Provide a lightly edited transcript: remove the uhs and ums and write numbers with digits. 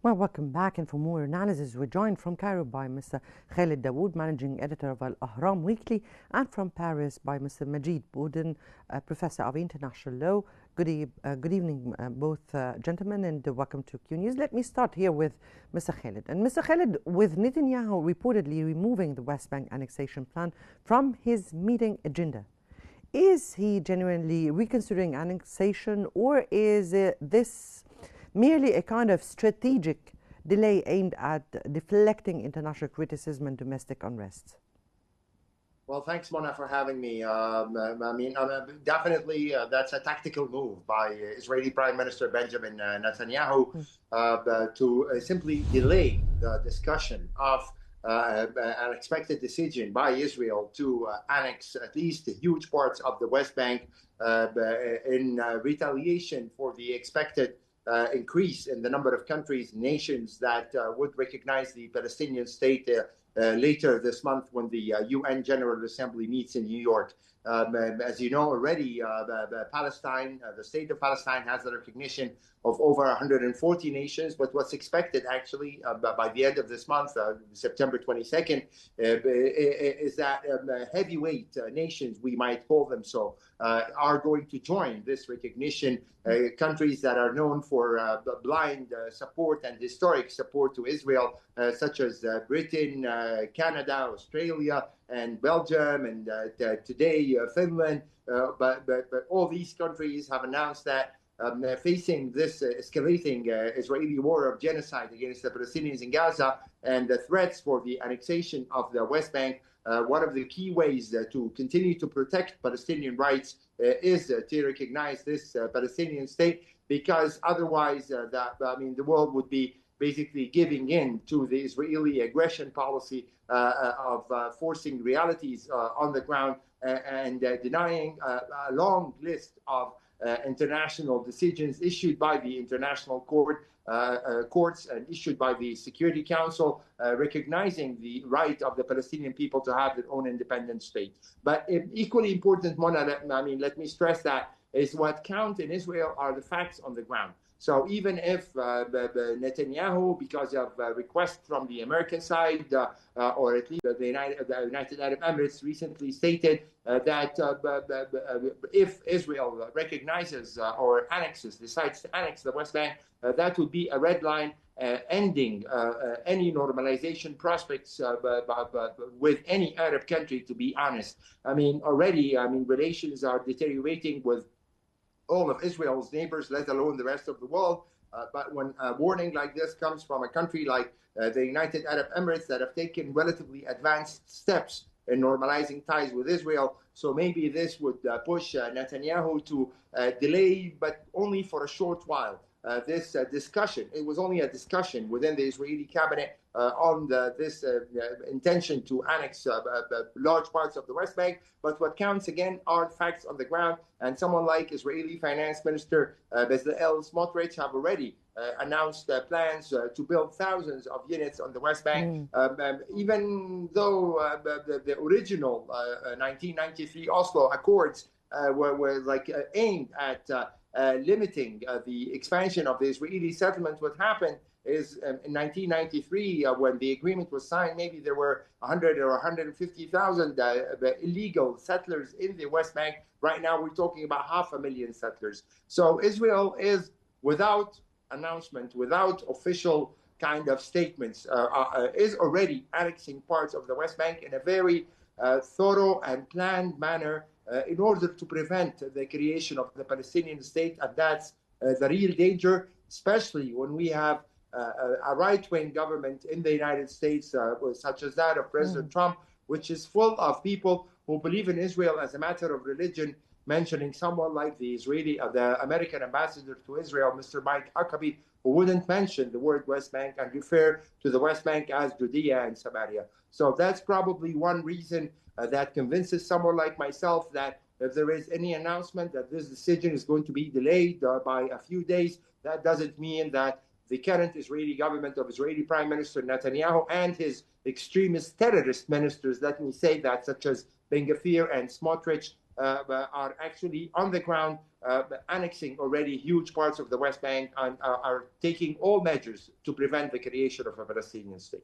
Well, welcome back. And for more analysis, we're joined from Cairo by Mr. Khalid Dawood, Managing Editor of Al-Ahram Weekly, and from Paris by Mr. Majid Bouden, Professor of International Law. Good evening, both gentlemen, and welcome to Qnews. Let me start here with Mr. Khalid. And Mr. Khalid, with Netanyahu reportedly removing the West Bank annexation plan from his meeting agenda, is he genuinely reconsidering annexation, or is this merely a kind of strategic delay aimed at deflecting international criticism and domestic unrest? Well, thanks, Mona, for having me. Definitely that's a tactical move by Israeli Prime Minister Benjamin Netanyahu to simply delay the discussion of an expected decision by Israel to annex at least huge parts of the West Bank in retaliation for the expected increase in the number of countries, nations that would recognize the Palestinian state later this month when the UN General Assembly meets in New York. As you know already, Palestine, the state of Palestine has the recognition of over 140 nations, but what's expected actually by the end of this month, September 22nd, is that heavyweight nations, we might call them so, are going to join this recognition. Countries that are known for blind support and historic support to Israel, such as Britain, Canada, Australia, and Belgium, and today Finland. But all these countries have announced that facing this escalating Israeli war of genocide against the Palestinians in Gaza and the threats for the annexation of the West Bank, one of the key ways to continue to protect Palestinian rights is to recognize this Palestinian state, because otherwise the world would be basically giving in to the Israeli aggression policy of forcing realities on the ground and denying a long list of international decisions issued by the international courts and issued by the Security Council, recognizing the right of the Palestinian people to have their own independent state. But equally important, Mona, let me stress that, is what counts in Israel are the facts on the ground. So even if Netanyahu, because of requests from the American side, or at least the United Arab Emirates recently stated that if Israel recognizes or decides to annex the West Bank, that would be a red line ending any normalization prospects with any Arab country, to be honest. Already relations are deteriorating with all of Israel's neighbors, let alone the rest of the world. But when a warning like this comes from a country like the United Arab Emirates that have taken relatively advanced steps in normalizing ties with Israel, so maybe this would push Netanyahu to delay, but only for a short while, this discussion. It was only a discussion within the Israeli cabinet on this intention to annex large parts of the West Bank. But what counts again are facts on the ground. And someone like Israeli Finance Minister Bezalel Smotrich have already announced plans to build thousands of units on the West Bank. Even though the original 1993 Oslo Accords were aimed at limiting the expansion of the Israeli settlement, what happened is in 1993, when the agreement was signed, maybe there were 100 or 150,000 illegal settlers in the West Bank. Right now, we're talking about 500,000 settlers. So Israel is, without announcement, without official kind of statements, is already annexing parts of the West Bank in a very thorough and planned manner in order to prevent the creation of the Palestinian state. And that's the real danger, especially when we have a right-wing government in the United States, such as that of President Trump, which is full of people who believe in Israel as a matter of religion, mentioning someone like the American ambassador to Israel, Mr. Mike Huckabee, who wouldn't mention the word West Bank and refer to the West Bank as Judea and Samaria. So that's probably one reason that convinces someone like myself that if there is any announcement that this decision is going to be delayed by a few days, that doesn't mean that the current Israeli government of Israeli Prime Minister Netanyahu and his extremist terrorist ministers, let me say that, such as Ben Gvir and Smotrich, are actually on the ground annexing already huge parts of the West Bank and are taking all measures to prevent the creation of a Palestinian state.